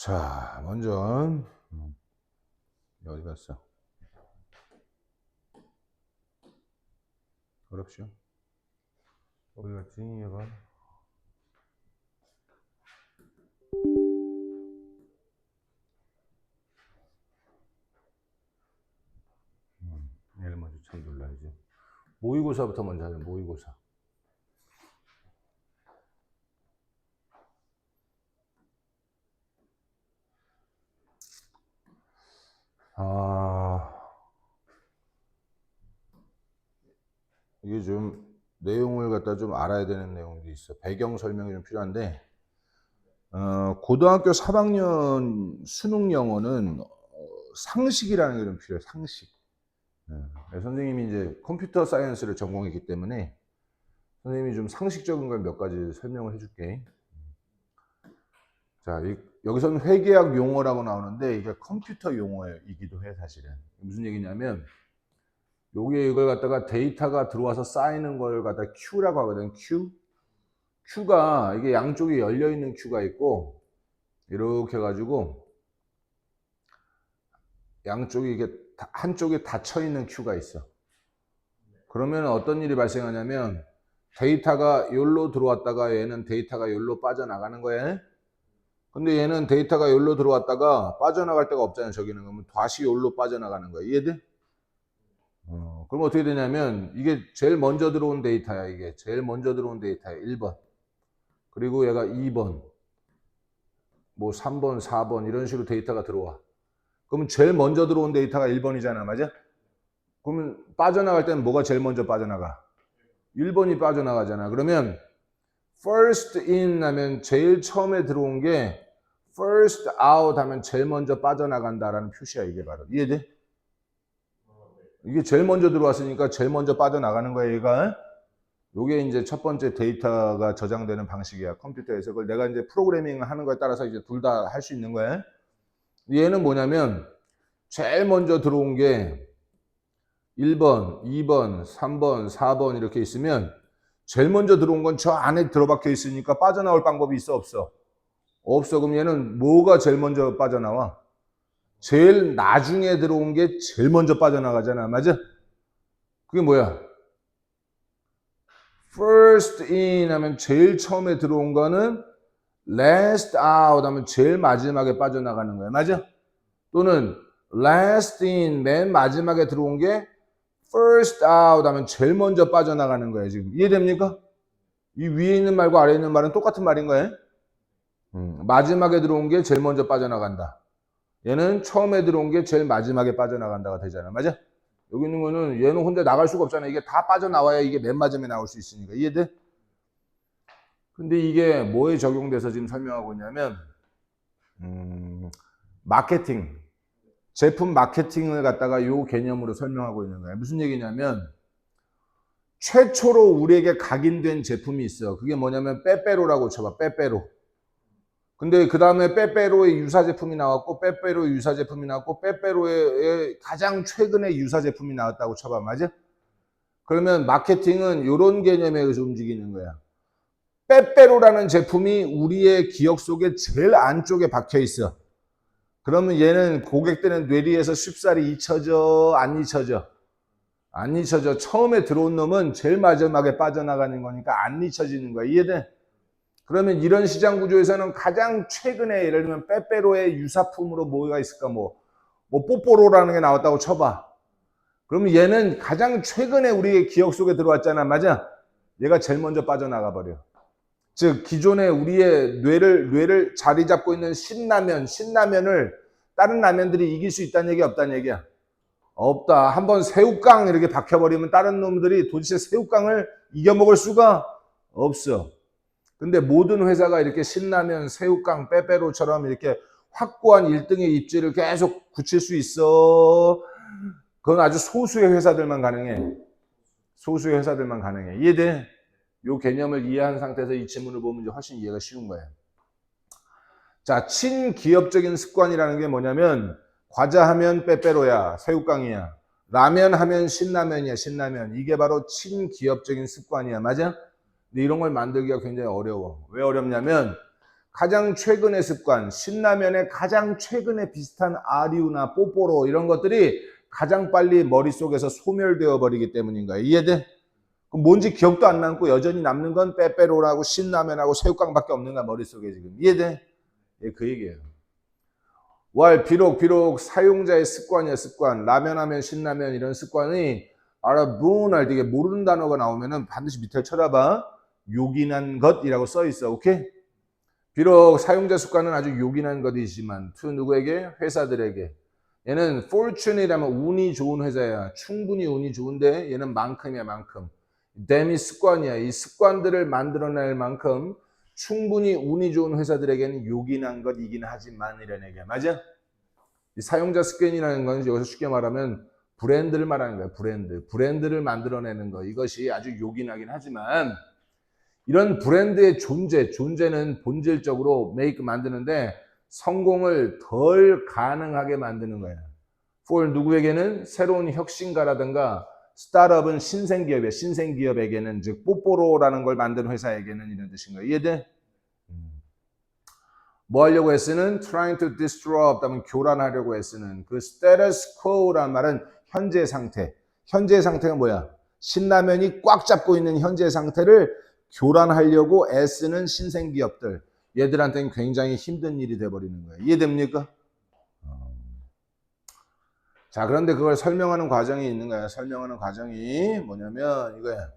자, 먼저 어디 갔어? 어렵죠? 어디 갔지, 얘가? 얘를 먼저 참 놀라야지. 모의고사부터 먼저 하자. 모의고사. 이게 좀 내용을 갖다 좀 알아야 되는 내용도 있어. 배경 설명이 좀 필요한데, 고등학교 3학년 수능 영어는 상식이라는 게 좀 필요해. 상식. 선생님이 이제 컴퓨터 사이언스를 전공했기 때문에 선생님이 좀 상식적인 걸 몇 가지 설명을 해줄게. 자, 여기서는 회계학 용어라고 나오는데 이게 컴퓨터 용어이기도 해, 사실은. 무슨 얘기냐면, 요게 이걸 갖다가 데이터가 들어와서 쌓이는 걸 갖다 Q라고 하거든. Q가 이게 양쪽에 열려 있는 Q가 있고, 이렇게 해가지고 양쪽이 이게 한쪽에 닫혀 있는 Q가 있어. 그러면 어떤 일이 발생하냐면 데이터가 여기로 들어왔다가 얘는 데이터가 여기로 빠져나가는 거야. 근데 얘는 데이터가 여기로 들어왔다가 빠져나갈 데가 없잖아요. 저기는. 그러면 다시 여기로 빠져나가는 거야. 이해돼? 그럼 어떻게 되냐면 이게 제일 먼저 들어온 데이터야. 이게 제일 먼저 들어온 데이터야. 1번. 그리고 얘가 2번, 뭐 3번, 4번 이런 식으로 데이터가 들어와. 그러면 제일 먼저 들어온 데이터가 1번이잖아. 맞아? 그러면 빠져나갈 때는 뭐가 제일 먼저 빠져나가? 1번이 빠져나가잖아. 그러면 first in 하면 제일 처음에 들어온 게 first out 하면 제일 먼저 빠져나간다라는 표시야. 이게 바로. 이해돼? 이게 제일 먼저 들어왔으니까 제일 먼저 빠져나가는 거야, 얘가. 요게 이제 첫 번째 데이터가 저장되는 방식이야, 컴퓨터에서. 그걸 내가 이제 프로그래밍 하는 거에 따라서 이제 둘 다 할 수 있는 거야. 얘는 뭐냐면, 제일 먼저 들어온 게 1번, 2번, 3번, 4번 이렇게 있으면, 제일 먼저 들어온 건 저 안에 들어박혀 있으니까 빠져나올 방법이 있어, 없어? 없어. 그럼 얘는 뭐가 제일 먼저 빠져나와? 제일 나중에 들어온 게 제일 먼저 빠져나가잖아. 맞아? 그게 뭐야? first in 하면 제일 처음에 들어온 거는 last out 하면 제일 마지막에 빠져나가는 거야. 맞아? 또는 last in 맨 마지막에 들어온 게 first out 하면 제일 먼저 빠져나가는 거야. 지금 이해됩니까? 이 위에 있는 말과 아래에 있는 말은 똑같은 말인 거예요. 마지막에 들어온 게 제일 먼저 빠져나간다. 얘는 처음에 들어온 게 제일 마지막에 빠져나간다가 되잖아. 맞아? 여기 있는 거는 얘는 혼자 나갈 수가 없잖아. 이게 다 빠져나와야 이게 맨 마지막에 나올 수 있으니까. 이해돼? 근데 이게 뭐에 적용돼서 지금 설명하고 있냐면, 마케팅. 제품 마케팅을 갖다가 요 개념으로 설명하고 있는 거예요. 무슨 얘기냐면, 최초로 우리에게 각인된 제품이 있어. 그게 뭐냐면, 빼빼로라고 쳐봐. 빼빼로. 근데 그 다음에 빼빼로의 유사 제품이 나왔고, 빼빼로의 유사 제품이 나왔고, 빼빼로의 가장 최근에 유사 제품이 나왔다고 쳐봐. 맞아? 그러면 마케팅은 이런 개념에 의해서 움직이는 거야. 빼빼로라는 제품이 우리의 기억 속에 제일 안쪽에 박혀 있어. 그러면 얘는 고객들의 뇌리에서 쉽사리 잊혀져, 안 잊혀져? 안 잊혀져. 처음에 들어온 놈은 제일 마지막에 빠져나가는 거니까 안 잊혀지는 거야. 이해돼? 그러면 이런 시장 구조에서는 가장 최근에 예를 들면 빼빼로의 유사품으로 뭐가 있을까? 뭐 뽀뽀로라는 게 나왔다고 쳐봐. 그러면 얘는 가장 최근에 우리의 기억 속에 들어왔잖아. 맞아? 얘가 제일 먼저 빠져나가 버려. 즉 기존에 우리의 뇌를 자리 잡고 있는 신라면을 다른 라면들이 이길 수 있다는 얘기 없다는 얘기야. 없다. 한번 새우깡 이렇게 박혀버리면 다른 놈들이 도대체 새우깡을 이겨먹을 수가 없어. 근데 모든 회사가 이렇게 신라면, 새우깡, 빼빼로처럼 이렇게 확고한 1등의 입지를 계속 굳힐 수 있어. 그건 아주 소수의 회사들만 가능해. 소수의 회사들만 가능해. 이해돼? 요 개념을 이해한 상태에서 이 질문을 보면 이제 훨씬 이해가 쉬운 거예요. 자, 친기업적인 습관이라는 게 뭐냐면, 과자 하면 빼빼로야, 새우깡이야. 라면 하면 신라면이야, 신라면. 이게 바로 친기업적인 습관이야. 맞아? 근데 이런 걸 만들기가 굉장히 어려워. 왜 어렵냐면, 가장 최근의 습관, 신라면의 가장 최근에 비슷한 아리우나 뽀뽀로 이런 것들이 가장 빨리 머릿속에서 소멸되어 버리기 때문인 거야. 이해돼? 그럼 뭔지 기억도 안 남고 여전히 남는 건 빼빼로라고 신라면하고 새우깡밖에 없는 거야, 머릿속에 지금. 이해돼? 예, 그 얘기예요. 비록 사용자의 습관이야, 습관. 라면 하면 신라면 이런 습관이 알아보날 되게 모르는 단어가 나오면은 반드시 밑에 쳐다봐. 요긴한 것이라고 써 있어. 오케이? 비록 사용자 습관은 아주 요긴한 것이지만 누구에게? 회사들에게. 얘는 fortune이라면 운이 좋은 회사야. 충분히 운이 좋은데 얘는 만큼이야, 만큼. 댐이 습관이야. 이 습관들을 만들어낼 만큼 충분히 운이 좋은 회사들에게는 요긴한 것이긴 하지만 이런 얘기야. 맞아? 이 사용자 습관이라는 건 여기서 쉽게 말하면 브랜드를 말하는 거야. 브랜드를 만들어내는 거. 이것이 아주 요긴하긴 하지만 이런 브랜드의 존재는 본질적으로 만드는데 성공을 덜 가능하게 만드는 거야. for 누구에게는 새로운 혁신가라든가 스타트업은 신생기업이야. 신생기업에게는 즉 뽀뽀로라는 걸 만든 회사에게는 이런 뜻인 거야. 이해돼? 뭐 하려고 애쓰는? trying to disrupt 하면 교란하려고 애쓰는 그 status quo라는 말은 현재 상태. 현재 상태가 뭐야? 신라면이 꽉 잡고 있는 현재 상태를 교란하려고 애쓰는 신생기업들. 얘들한테는 굉장히 힘든 일이 돼버리는 거예요. 이해됩니까? 자, 그런데 그걸 설명하는 과정이 있는 거야. 설명하는 과정이 뭐냐면 이거야.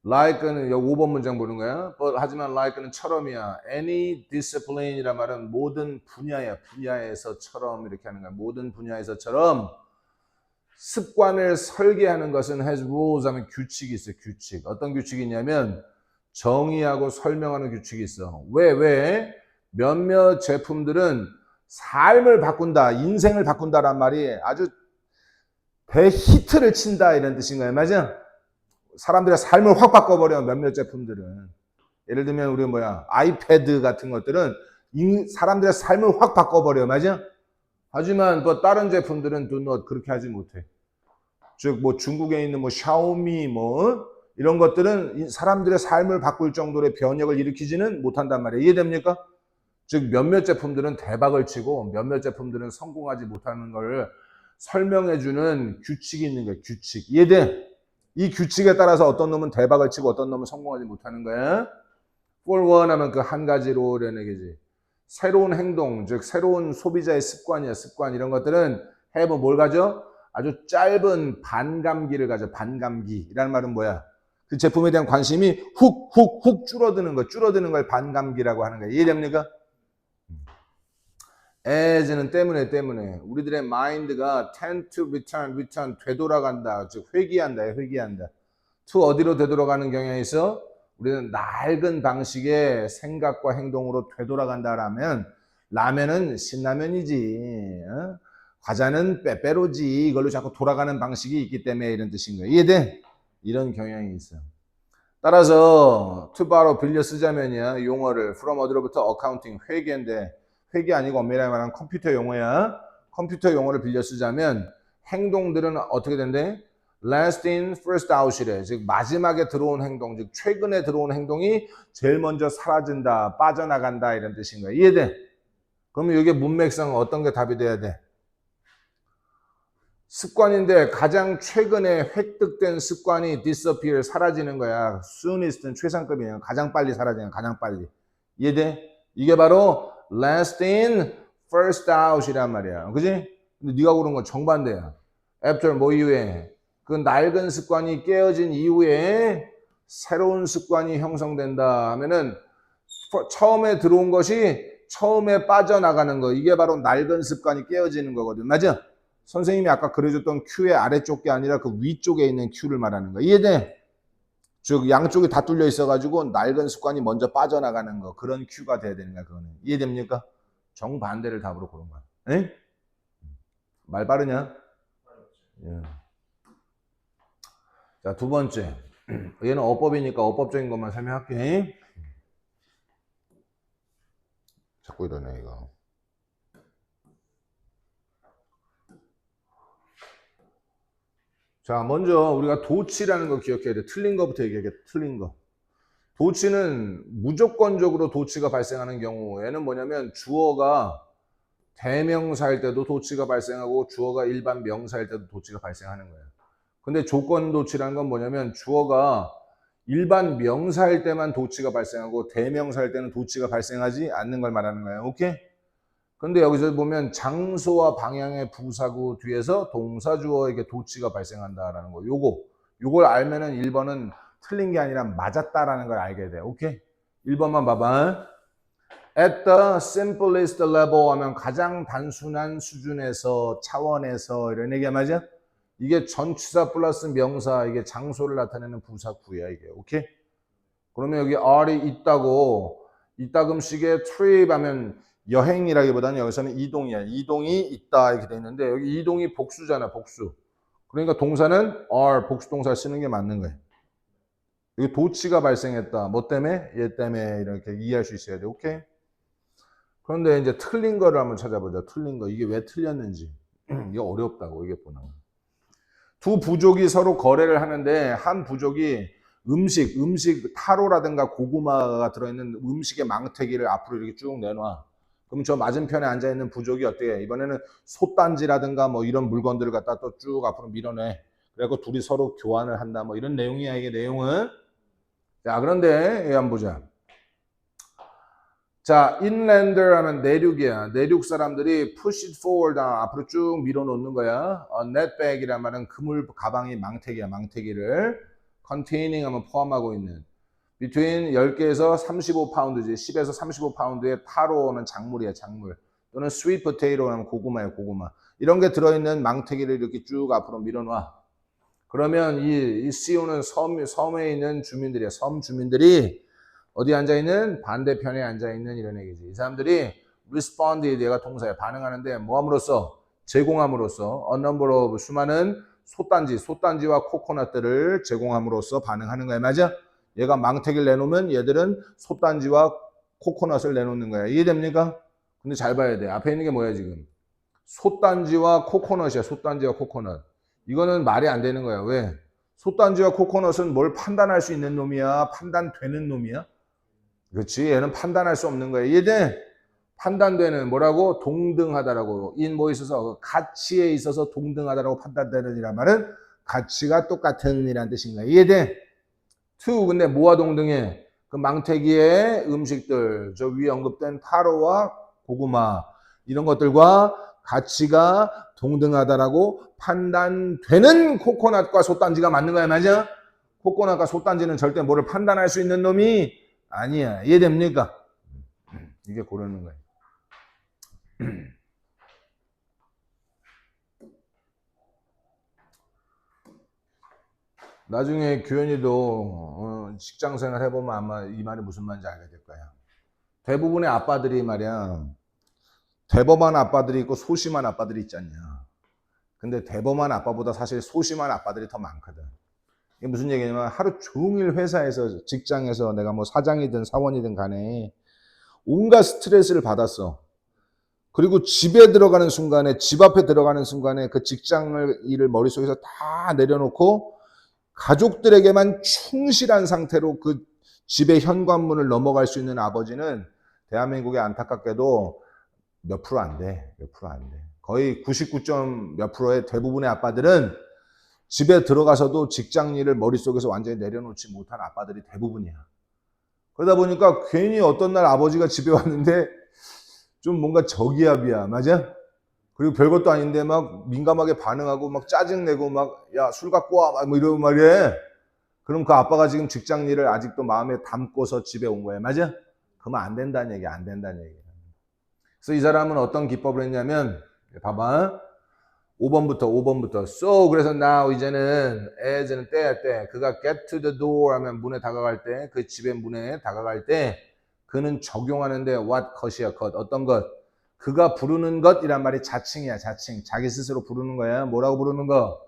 like는 여기 5번 문장 보는 거야. 하지만 like는 처럼이야. any discipline이란 말은 모든 분야야. 분야에서처럼 이렇게 하는 거야. 모든 분야에서처럼 습관을 설계하는 것은 has rules 하면 규칙이 있어. 규칙. 어떤 규칙이 있냐면 정의하고 설명하는 규칙이 있어. 왜? 몇몇 제품들은 삶을 바꾼다, 인생을 바꾼다란 말이 아주 대히트를 친다 이런 뜻인 거예요. 맞아? 사람들의 삶을 확 바꿔버려 몇몇 제품들은. 예를 들면 우리 아이패드 같은 것들은 사람들의 삶을 확 바꿔버려. 맞아? 하지만 또 다른 제품들은 그렇게 하지 못해. 즉 중국에 있는 샤오미 이런 것들은 사람들의 삶을 바꿀 정도의 변혁을 일으키지는 못한단 말이에요. 이해됩니까? 즉 몇몇 제품들은 대박을 치고 몇몇 제품들은 성공하지 못하는 걸 설명해주는 규칙이 있는 거예요. 규칙. 이해돼? 이 규칙에 따라서 어떤 놈은 대박을 치고 어떤 놈은 성공하지 못하는 거야. for one 하면 그 한 가지로 이런 얘기지. 새로운 행동, 즉 새로운 소비자의 습관이야. 습관 이런 것들은 have 뭘 가져? 아주 짧은 반감기를 가져. 반감기라는 말은 뭐야? 그 제품에 대한 관심이 훅 줄어드는 걸 반감기라고 하는 거야. 이해됩니까? as는 때문에 우리들의 mind가 tend to return 되돌아간다. 즉 회귀한다. to 어디로 되돌아가는 경향이 있어? 우리는 낡은 방식의 생각과 행동으로 되돌아간다라면 라면은 신라면이지. 과자는 빼빼로지. 이걸로 자꾸 돌아가는 방식이 있기 때문에 이런 뜻인 거예요. 이해돼? 이런 경향이 있어. 따라서 to borrow 빌려 쓰자면이야. 용어를 from 어디로부터 accounting 회계인데 회계 아니고 엄밀히 말하면 컴퓨터 용어야. 컴퓨터 용어를 빌려 쓰자면 행동들은 어떻게 된대? last in, first out이래. 즉 마지막에 들어온 행동, 즉 최근에 들어온 행동이 제일 먼저 사라진다, 빠져나간다 이런 뜻인 거야. 이해돼? 그러면 이게 문맥상 어떤 게 답이 돼야 돼? 습관인데 가장 최근에 획득된 습관이 disappear, 사라지는 거야. soonest는 최상급이에요. 가장 빨리 사라지는, 가장 빨리. 이해돼? 이게 바로 last in, first out이란 말이야. 그지? 근데 네가 고른 건 정반대야. after 이후에 그 낡은 습관이 깨어진 이후에 새로운 습관이 형성된다 하면은 처음에 들어온 것이 처음에 빠져나가는 거. 이게 바로 낡은 습관이 깨어지는 거거든. 맞아? 선생님이 아까 그려줬던 Q의 아래쪽 게 아니라 그 위쪽에 있는 Q를 말하는 거야. 이해돼? 즉 양쪽이 다 뚫려 있어가지고 낡은 습관이 먼저 빠져나가는 거. 그런 Q가 돼야 되는 거야. 그거는. 이해됩니까? 정반대를 답으로 고른 거야. 에? 말 빠르냐? 예. 자, 두 번째. 얘는 어법이니까 어법적인 것만 설명할게. 자꾸 이러네 이거. 자, 먼저 우리가 도치라는 거 기억해야 돼. 틀린 거부터 얘기해. 틀린 거. 도치는 무조건적으로 도치가 발생하는 경우에는 뭐냐면 주어가 대명사일 때도 도치가 발생하고 주어가 일반 명사일 때도 도치가 발생하는 거예요. 근데 조건 도치라는 건 뭐냐면 주어가 일반 명사일 때만 도치가 발생하고 대명사일 때는 도치가 발생하지 않는 걸 말하는 거예요. 오케이? 근데 여기서 보면 장소와 방향의 부사구 뒤에서 동사 주어에게 도치가 발생한다라는 거. 요걸 알면은 1번은 틀린 게 아니라 맞았다라는 걸 알게 돼. 오케이? 1번만 봐봐. At the simplest level 하면 가장 단순한 수준에서, 차원에서 이런 얘기 맞아? 이게 전치사 플러스 명사, 이게 장소를 나타내는 부사구야, 이게. 오케이? 그러면 여기 R이 있다고, 이따금씩의 trip 하면 여행이라기보다는 여기서는 이동이야. 이동이 있다 이렇게 돼 있는데 여기 이동이 복수잖아, 복수. 그러니까 동사는 are, 복수 동사 쓰는 게 맞는 거예요. 여기 도치가 발생했다. 뭐 때문에? 얘 때문에 이렇게 이해할 수 있어야 돼. 오케이? 그런데 이제 틀린 거를 한번 찾아보자. 틀린 거. 이게 왜 틀렸는지. 이게 어렵다고, 이게 보나. 두 부족이 서로 거래를 하는데 한 부족이 음식 타로라든가 고구마가 들어있는 음식의 망태기를 앞으로 이렇게 쭉 내놔. 그럼 저 맞은편에 앉아있는 부족이 어때요? 이번에는 솥단지라든가 뭐 이런 물건들을 갖다 또 쭉 앞으로 밀어내. 그래갖고 둘이 서로 교환을 한다. 뭐 이런 내용이야, 이게 내용은. 자, 그런데 얘 한번 보자. 자, inlander 하면 내륙이야. 내륙 사람들이 push it forward, 앞으로 쭉 밀어놓는 거야. net bag이란 말은 그물 가방이 망태기야, 망태기를. containing 하면 포함하고 있는. between 10개에서 35파운드지. 10에서 35파운드의 타로는 작물이야, 작물. 또는 sweet potato 하면 고구마야, 고구마. 이런 게 들어있는 망태기를 이렇게 쭉 앞으로 밀어놔. 그러면 이 CO는 섬에 있는 주민들이야. 섬 주민들이 어디 앉아있는? 반대편에 앉아있는 이런 얘기지. 이 사람들이 responded, 얘가 동사야. 반응하는데 뭐 함으로써? 제공함으로써. a number of, 수많은 솥단지와 코코넛들을 제공함으로써 반응하는 거야. 맞아? 얘가 망태기를 내놓으면 얘들은 솥단지와 코코넛을 내놓는 거야. 이해됩니까? 근데 잘 봐야 돼. 앞에 있는 게 뭐야 지금? 솥단지와 코코넛이야. 솥단지와 코코넛. 이거는 말이 안 되는 거야. 왜? 솥단지와 코코넛은 뭘 판단할 수 있는 놈이야? 판단되는 놈이야? 그렇지. 얘는 판단할 수 없는 거야. 이해돼? 판단되는 뭐라고? 동등하다라고. 인 뭐 있어서 가치에 있어서 동등하다라고 판단되는 이란 말은 가치가 똑같은 이란 뜻인 거야. 이해돼? to, 근데 뭐와 동등해? 그 망태기의 음식들, 저 위에 언급된 타로와 고구마 이런 것들과 가치가 동등하다라고 판단되는 코코넛과 솥단지가 맞는 거야. 맞아? 코코넛과 솥단지는 절대 뭐를 판단할 수 있는 놈이 아니야. 이해됩니까? 이게 고르는 거예요. 나중에 규현이도 직장생활 해보면 아마 이 말이 무슨 말인지 알게 될 거야. 대부분의 아빠들이 말이야, 대범한 아빠들이 있고 소심한 아빠들이 있지 않냐. 근데 대범한 아빠보다 사실 소심한 아빠들이 더 많거든. 이게 무슨 얘기냐면 하루 종일 회사에서, 직장에서 내가 뭐 사장이든 사원이든 간에 온갖 스트레스를 받았어. 그리고 집에 들어가는 순간에, 집 앞에 들어가는 순간에 그 직장을 일을 머릿속에서 다 내려놓고 가족들에게만 충실한 상태로 그 집의 현관문을 넘어갈 수 있는 아버지는 대한민국에 안타깝게도 몇 프로 안 돼. 몇 프로 안 돼. 거의 99점 몇 프로의 대부분의 아빠들은 집에 들어가서도 직장 일을 머릿속에서 완전히 내려놓지 못한 아빠들이 대부분이야. 그러다 보니까 괜히 어떤 날 아버지가 집에 왔는데 좀 뭔가 저기압이야. 맞아? 그리고 별것도 아닌데 막 민감하게 반응하고 막 짜증내고 막 야, 술 갖고 와. 뭐 이러고 말이야. 그럼 그 아빠가 지금 직장 일을 아직도 마음에 담고서 집에 온 거야. 맞아? 그러면 안 된다는 얘기야. 안 된다는 얘기야. 그래서 이 사람은 어떤 기법을 했냐면 봐봐. 5번부터 so, 그래서 now 이제는 as는 때 그가 get to the door 하면 문에 다가갈 때, 그 집의 문에 다가갈 때 그는 적용하는데 what cut이야. cut. 어떤 것? 그가 부르는 것이란 말이 자칭이야. 자칭. 자기 스스로 부르는 거야. 뭐라고 부르는 거?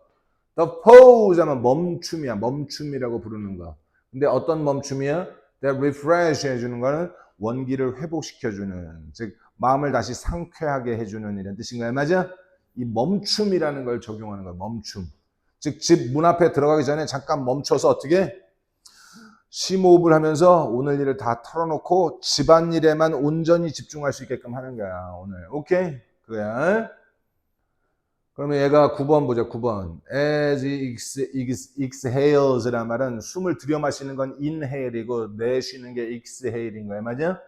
The pause 하면 멈춤이야. 멈춤이라고 부르는 거. 근데 어떤 멈춤이야? That refresh 해주는 거는 원기를 회복시켜주는, 즉 마음을 다시 상쾌하게 해주는 이런 뜻인가요? 맞아? 이 멈춤이라는 걸 적용하는 거야. 멈춤. 즉 집 문 앞에 들어가기 전에 잠깐 멈춰서 어떻게? 심호흡을 하면서 오늘 일을 다 털어놓고 집안일에만 온전히 집중할 수 있게끔 하는 거야, 오늘. 오케이? 그거야. 그러면 얘가 9번 보자, 9번. As he exhales란 말은 숨을 들여 마시는 건 inhale이고 내쉬는 게 exhale인 거야, 맞아?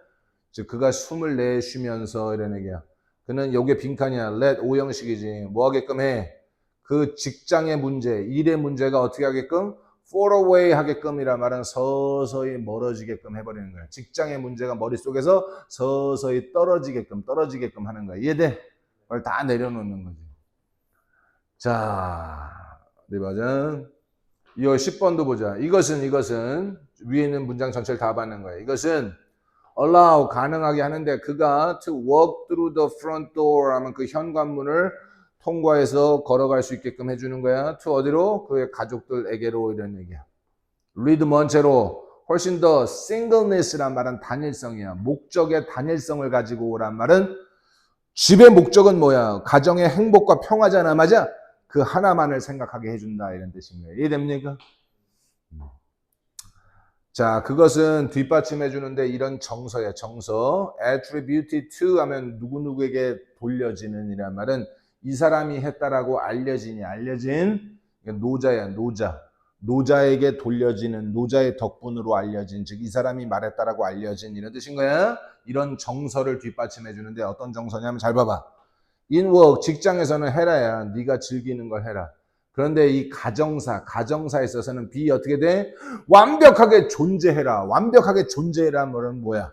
즉, 그가 숨을 내쉬면서 이런 얘기야. 그는 요게 빈칸이야. let 오형식이지. 뭐 하게끔 해? 그 직장의 문제, 일의 문제가 어떻게 하게끔? fall away 하게끔이란 말은 서서히 멀어지게끔 해버리는 거야. 직장의 문제가 머릿속에서 서서히 떨어지게끔 하는 거야. 이해돼? 그걸 다 내려놓는 거지. 자, 네, 맞아. 이거 10번도 보자. 이것은 위에 있는 문장 전체를 다 받는 거야. 이것은 allow 가능하게 하는데 그가 to walk through the front door 하면 그 현관문을 통과해서 걸어갈 수 있게끔 해주는 거야. to 어디로? 그의 가족들에게로 이런 얘기야. read 먼체로 훨씬 더 singleness란 말은 단일성이야. 목적의 단일성을 가지고 오란 말은 집의 목적은 뭐야? 가정의 행복과 평화잖아, 맞아? 그 하나만을 생각하게 해준다 이런 뜻인 거예요. 이해됩니까? 자, 그것은 뒷받침해 주는데 이런 정서야, 정서. attributed to 하면 누구누구에게 돌려지는 이란 말은 이 사람이 했다라고 알려진 노자야, 노자. 노자에게 돌려지는, 노자의 덕분으로 알려진, 즉 이 사람이 말했다라고 알려진 이런 뜻인 거야. 이런 정서를 뒷받침해 주는데 어떤 정서냐면 잘 봐봐. in work, 직장에서는 해라야. 네가 즐기는 걸 해라. 그런데 이 가정사에 있어서는 be 어떻게 돼? 완벽하게 존재해라. 완벽하게 존재해라. 뭐는 뭐야?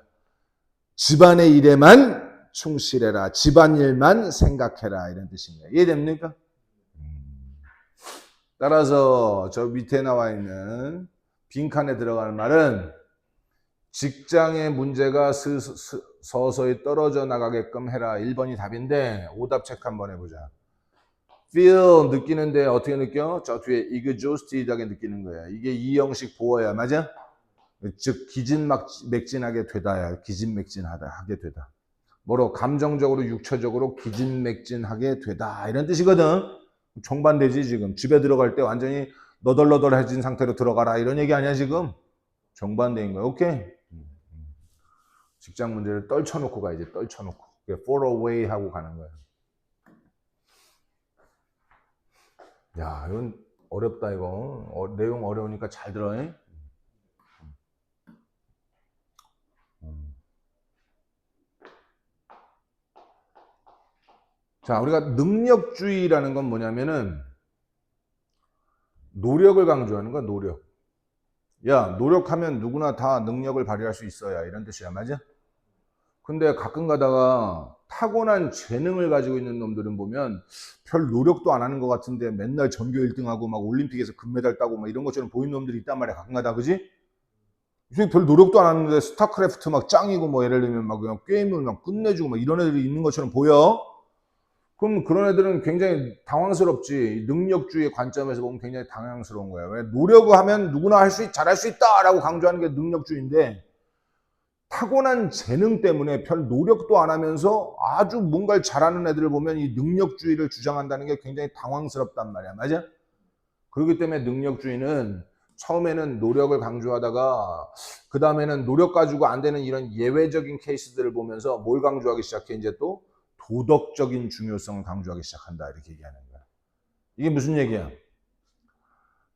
집안의 일에만 충실해라. 집안일만 생각해라. 이런 뜻입니다. 이해됩니까? 따라서 저 밑에 나와 있는 빈칸에 들어가는 말은 직장의 문제가 서서히 떨어져 나가게끔 해라. 1번이 답인데 오답 체크 한번 해보자. feel 느끼는데 어떻게 느껴? 저 뒤에 exhausted하게 느끼는 거야. 이게 이형식 보어야, 맞아? 즉 기진맥진하게 되다야. 기진맥진하게 되다. 뭐로? 감정적으로 육체적으로 기진맥진하게 되다 이런 뜻이거든. 정반대지 지금. 집에 들어갈 때 완전히 너덜너덜해진 상태로 들어가라 이런 얘기 아니야 지금? 정반대인 거야. 오케이? 직장 문제를 떨쳐놓고 가야지. 떨쳐놓고. fall away 하고 가는 거야. 야, 이건 어렵다 이거. 내용 어려우니까 잘 들어. 자, 우리가 능력주의라는 건 뭐냐면은 노력을 강조하는 거야, 노력. 야, 노력하면 누구나 다 능력을 발휘할 수 있어야 이런 뜻이야, 맞아? 근데 가끔 가다가 타고난 재능을 가지고 있는 놈들은 보면 별 노력도 안 하는 것 같은데 맨날 전교 1등하고 막 올림픽에서 금메달 따고 막 이런 것처럼 보이는 놈들이 있단 말이야, 가끔 가다, 그지? 별 노력도 안 하는데 스타크래프트 막 짱이고 뭐 예를 들면 막 그냥 게임을 막 끝내주고 막 이런 애들이 있는 것처럼 보여? 그럼 그런 애들은 굉장히 당황스럽지. 능력주의 관점에서 보면 굉장히 당황스러운 거야. 왜? 노력을 하면 누구나 잘할 수 있다라고 강조하는 게 능력주의인데 타고난 재능 때문에 별 노력도 안 하면서 아주 뭔가를 잘하는 애들을 보면 이 능력주의를 주장한다는 게 굉장히 당황스럽단 말이야. 맞아? 그렇기 때문에 능력주의는 처음에는 노력을 강조하다가 그 다음에는 노력 가지고 안 되는 이런 예외적인 케이스들을 보면서 뭘 강조하기 시작해? 이제 또 도덕적인 중요성을 강조하기 시작한다 이렇게 얘기하는 거야. 이게 무슨 얘기야?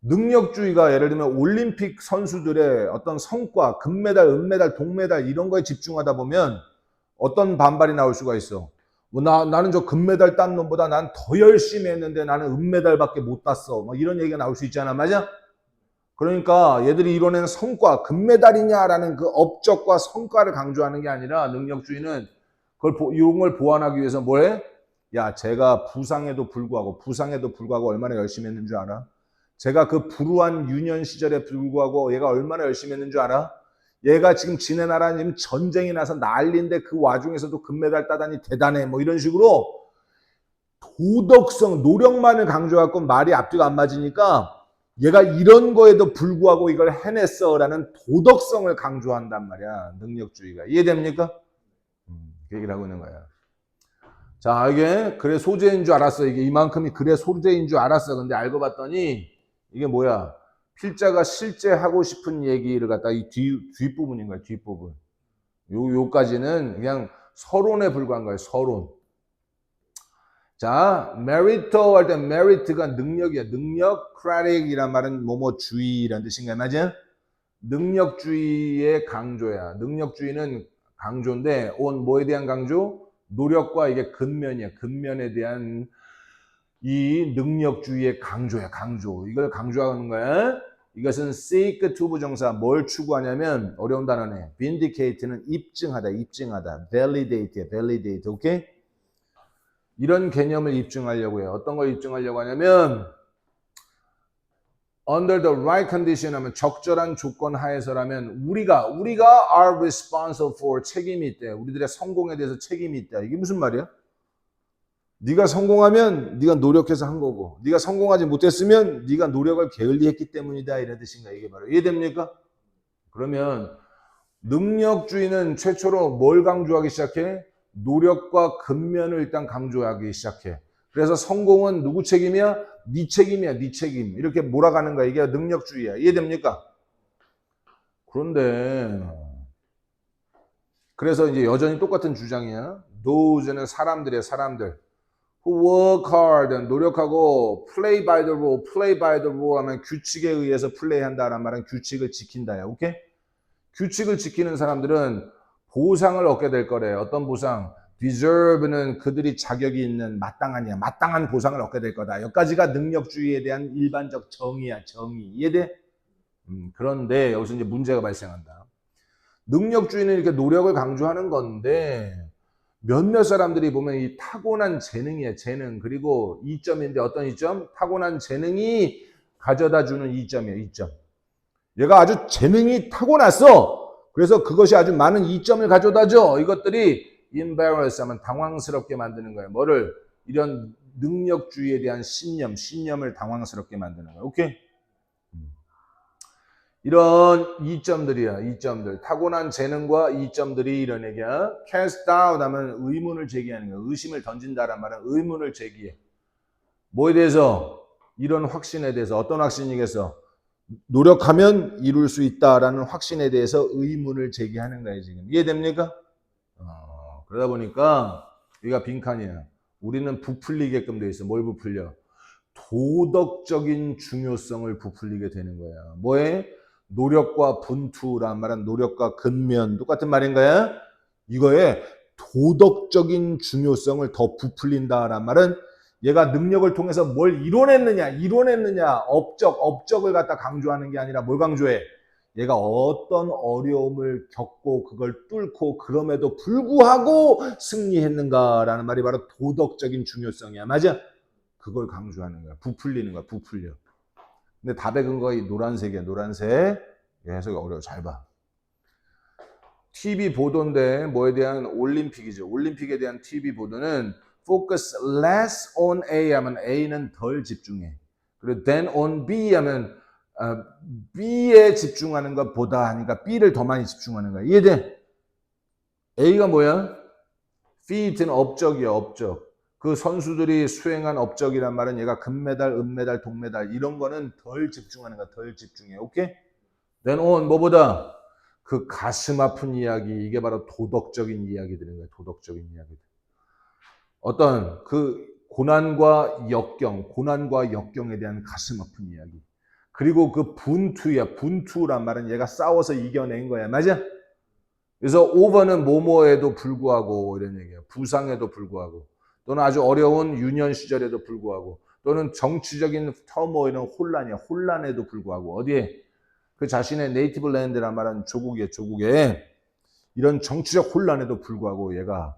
능력주의가 예를 들면 올림픽 선수들의 어떤 성과, 금메달, 은메달, 동메달 이런 거에 집중하다 보면 어떤 반발이 나올 수가 있어. 뭐 나는 저 금메달 딴 놈보다 난 더 열심히 했는데 나는 은메달밖에 못 땄어. 뭐 이런 얘기가 나올 수 있잖아, 맞아? 그러니까 얘들이 이뤄낸 성과, 금메달이냐라는 그 업적과 성과를 강조하는 게 아니라 능력주의는 이런 걸 보완하기 위해서 뭘 해? 야, 제가 부상에도 불구하고 얼마나 열심히 했는 줄 알아? 제가 그 불우한 유년 시절에 불구하고 얘가 얼마나 열심히 했는 줄 알아? 얘가 지금 지네 나라 지금 전쟁이 나서 난리인데 그 와중에서도 금메달 따다니 대단해. 뭐 이런 식으로 도덕성, 노력만을 강조하고 말이 앞뒤가 안 맞으니까 얘가 이런 거에도 불구하고 이걸 해냈어라는 도덕성을 강조한단 말이야. 능력주의가. 이해됩니까? 그 얘기를 하고 있는 거야. 자, 이게 그래 소재인 줄 알았어. 이게 이만큼이 그래 소재인 줄 알았어. 근데 알고 봤더니 이게 뭐야? 필자가 실제 하고 싶은 얘기를 갖다 이 뒷부분인 거야, 뒷부분. 요까지는 그냥 서론에 불과한 거예요, 서론. 자, 메리토 할 때 메리트가 능력이야. 능력크라틱이란 말은 뭐뭐주의라는 뜻인가요? 맞아? 능력주의의 강조야. 능력주의는 강조인데 온 뭐에 대한 강조? 노력과 이게 근면이야. 근면에 대한 이 능력주의의 강조야. 강조. 이걸 강조하는 거야. 이것은 seek to 부정사 뭘 추구하냐면 어려운 단어네. vindicate는 입증하다. 입증하다. validate야. validate. 오케이? 이런 개념을 입증하려고 해요. 어떤 걸 입증하려고 하냐면 under the right condition 하면 적절한 조건 하에서라면 우리가 are responsible for 책임이 있대. 우리들의 성공에 대해서 책임이 있다. 이게 무슨 말이야? 네가 성공하면 네가 노력해서 한 거고 네가 성공하지 못했으면 네가 노력을 게을리했기 때문이다. 이런 뜻인가 이게 바로. 이해됩니까? 그러면 능력주의는 최초로 뭘 강조하기 시작해? 노력과 근면을 일단 강조하기 시작해. 그래서 성공은 누구 책임이야? 네 책임이야, 네 책임. 이렇게 몰아가는 거야. 이게 능력주의야. 이해됩니까? 그런데 그래서 이제 여전히 똑같은 주장이야. Those는 사람들이야, 사람들. Who work hard, 노력하고 play by the rule 하면 규칙에 의해서 플레이한다라는 말은 규칙을 지킨다야. 오케이? 규칙을 지키는 사람들은 보상을 얻게 될 거래. 어떤 보상? deserve는 그들이 자격이 있는 마땅한이야. 마땅한 보상을 얻게 될 거다. 여기까지가 능력주의에 대한 일반적 정의야. 정의. 이해돼? 그런데 여기서 이제 문제가 발생한다. 능력주의는 이렇게 노력을 강조하는 건데 몇몇 사람들이 보면 이 타고난 재능이야. 재능. 그리고 이점인데 어떤 이점? 타고난 재능이 가져다주는 이점이야. 이점. 얘가 아주 재능이 타고났어. 그래서 그것이 아주 많은 이점을 가져다줘. 이것들이 embarrass 하면 당황스럽게 만드는 거예요. 뭐를? 이런 능력주의에 대한 신념을 당황스럽게 만드는 거예요. 오케이? 이런 이점들이야. 이점들. 타고난 재능과 이점들이 이런 얘기야. cast doubt 하면 의문을 제기하는 거야. 의심을 던진다란 말은 의문을 제기해. 뭐에 대해서? 이런 확신에 대해서. 어떤 확신이겠어? 노력하면 이룰 수 있다라는 확신에 대해서 의문을 제기하는 거예요. 지금 이해됩니까? 그러다 보니까 여기가 빈칸이야. 우리는 부풀리게끔 돼 있어. 뭘 부풀려? 도덕적인 중요성을 부풀리게 되는 거야. 뭐에? 노력과 분투란 말은 노력과 근면 똑같은 말인가요? 이거에 도덕적인 중요성을 더 부풀린다란 말은 얘가 능력을 통해서 뭘 이뤄냈느냐 업적을 갖다 강조하는 게 아니라 뭘 강조해? 얘가 어떤 어려움을 겪고 그걸 뚫고 그럼에도 불구하고 승리했는가라는 말이 바로 도덕적인 중요성이야. 맞아? 그걸 강조하는 거야. 부풀리는 거야. 부풀려. 근데 답의 근거가 이 노란색이야. 노란색. 해석이 어려워. 잘 봐. TV 보도인데 뭐에 대한 올림픽이죠. 올림픽에 대한 TV 보도는 focus less on A 하면 A는 덜 집중해. 그리고 than on B 하면 B에 집중하는 것보다 하니까 B를 더 많이 집중하는 거야. 이해돼? A가 뭐야? feat는 업적이야. 업적. 그 선수들이 수행한 업적이란 말은 얘가 금메달, 은메달, 동메달 이런 거는 덜 집중하는 거야. 덜 집중해. 오케이? then on 뭐보다? 그 가슴 아픈 이야기, 이게 바로 도덕적인 이야기들인 거예요. 도덕적인 이야기들. 어떤 그 고난과 역경에 대한 가슴 아픈 이야기. 그리고 그 분투야. 분투란 말은 얘가 싸워서 이겨낸 거야. 맞아? 그래서 over는 뭐뭐에도 불구하고 이런 얘기야. 부상에도 불구하고 또는 아주 어려운 유년 시절에도 불구하고 또는 정치적인 터모일은 혼란에도 불구하고 어디에? 그 자신의 네이티브 랜드란 말은 조국에 이런 정치적 혼란에도 불구하고 얘가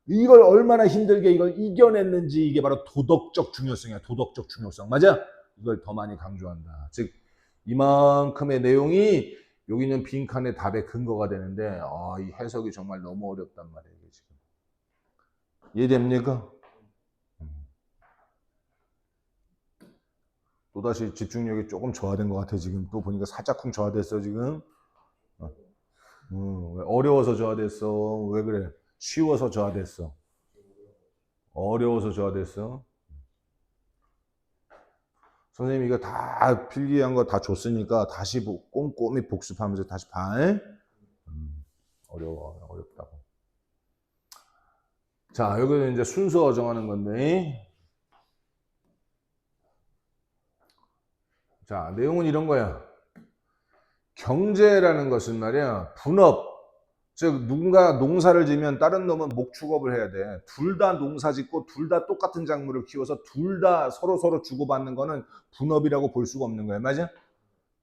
이걸 얼마나 힘들게 이걸 이겨냈는지 이게 바로 도덕적 중요성이야. 도덕적 중요성. 맞아? 이걸 더 많이 강조한다. 즉 이만큼의 내용이 여기 있는 빈칸의 답의 근거가 되는데 이 해석이 정말 너무 어렵단 말이에요. 지금. 이해됩니까? 또다시 집중력이 조금 저하된 것 같아. 지금 또 보니까 살짝쿵 저하됐어. 지금. 어려워서 저하됐어. 왜 그래? 쉬워서 저하됐어. 어려워서 저하됐어. 선생님이 이거 다 필기한 거 다 줬으니까 다시 꼼꼼히 복습하면서 다시 봐. 어렵다고. 자, 여기는 이제 순서 정하는 건데. 자, 내용은 이런 거야. 경제라는 것은 말이야, 분업. 즉, 누군가 농사를 지면 다른 놈은 목축업을 해야 돼. 둘 다 농사 짓고 둘 다 똑같은 작물을 키워서 둘 다 서로 주고받는 거는 분업이라고 볼 수가 없는 거야. 맞아?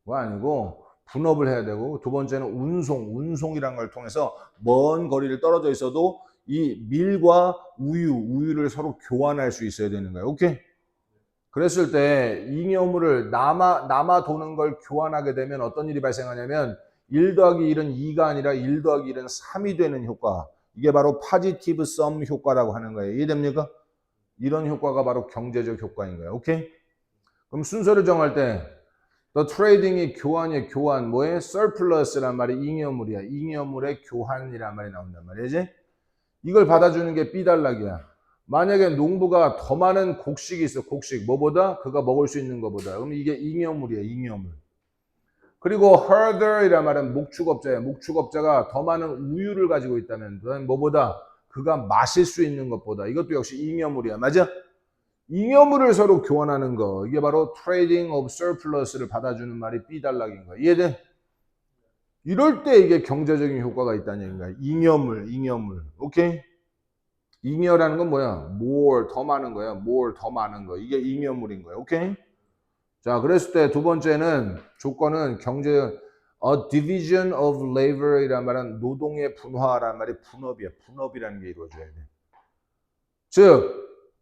그거 아니고 분업을 해야 되고, 두 번째는 운송이라는 걸 통해서 먼 거리를 떨어져 있어도 이 밀과 우유를 서로 교환할 수 있어야 되는 거야. 오케이? 그랬을 때 잉여물을 남아 도는 걸 교환하게 되면 어떤 일이 발생하냐면 1 더하기 1은 2가 아니라 1 더하기 1은 3이 되는 효과. 이게 바로 파지티브 썸 효과라고 하는 거예요. 이해됩니까? 이런 효과가 바로 경제적 효과인 거예요. 오케이? 그럼 순서를 정할 때 The trading이 교환이야. 교환. 뭐에? surplus란 말이 잉여물이야. 잉여물의 교환이란 말이 나온단 말이지. 이걸 받아주는 게 B단락이야. 만약에 농부가 더 많은 곡식이 있어. 곡식. 뭐보다? 그가 먹을 수 있는 것보다. 그럼 이게 잉여물이야. 잉여물. 그리고 herder이란 말은 목축업자야. 목축업자가 더 많은 우유를 가지고 있다면 뭐보다? 그가 마실 수 있는 것보다. 이것도 역시 잉여물이야. 맞아? 잉여물을 서로 교환하는 거. 이게 바로 trading of surplus를 받아주는 말이 B단락인 거야. 이해돼? 이럴 때 이게 경제적인 효과가 있다는 얘기인가. 잉여물. 오케이? 잉여라는 건 뭐야? more, 더 많은 거야. more, 더 많은 거. 이게 잉여물인 거야. 오케이? 자, 그랬을 때 두 번째는 조건은 a division of labor 이란 말은 노동의 분화란 말이 분업이야. 분업이라는 게 이루어져야 돼. 즉,